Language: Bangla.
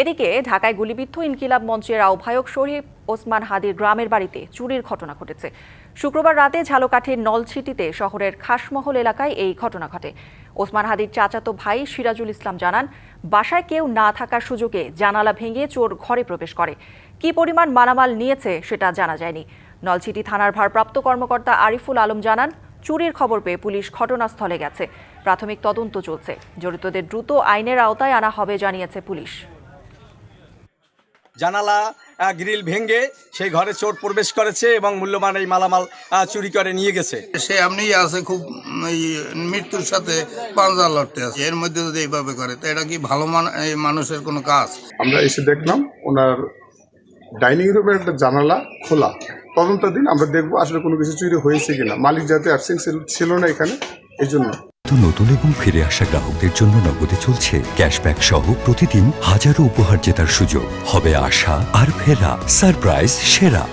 এদিকে ঢাকায় গুলিবিদ্ধ ইনকিলাব মঞ্চের আহ্বায়ক শরীফ ওসমান হাদির গ্রামের বাড়িতে চুরির ঘটনা ঘটেছে। শুক্রবার রাতে ঝালকাঠির নলছিটিতে শহরের খাসমহল এলাকায় এই ঘটনা ঘটে। ওসমান হাদির চাচাতো ভাই সিরাজুল ইসলাম জানান, বাসায় কেউ না থাকার সুযোগে জানালা ভেঙে চোর ঘরে প্রবেশ করে। কী পরিমাণ মালামাল নিয়েছে সেটা জানা যায়নি। নলছিটি থানার ভারপ্রাপ্ত কর্মকর্তা আরিফুল আলম জানান, চুরির খবর পেয়ে পুলিশ ঘটনাস্থলে গেছে। প্রাথমিক তদন্ত চলছে। জড়িতদের দ্রুত আইনের আওতায় আনা হবে জানিয়েছে পুলিশ। জানালা গ্রিল ভেঙে সেই ঘরে চোর প্রবেশ করেছে এবং মূল্যবান এই মালামাল চুরি করে নিয়ে গেছে। সে এমনিই আছে, খুব মৃত্যুর সাথে পাঞ্জা লড়তে আছে। এর মধ্যে যদি এইভাবে করে তো এটা কি ভালো মানুষের কোনো কাজ? আমরা এসে দেখলাম ওনার ডাইনিং রুমের একটা জানালা খোলা। তদন্তাধীন আমরা দেখবো আসলে কোনো কিছু চুরি হয়েছে কিনা। মালিক যাতে অ্যাবসেন্ট ছিল না এখানে, এই জন্য। নতুন এবং ফিরে আসা গ্রাহকদের জন্য নগদে চলছে ক্যাশব্যাক সহ প্রতিদিন হাজারো উপহার জেতার সুযোগ। হবে আশা আর ফেরা, সারপ্রাইজ সেরা।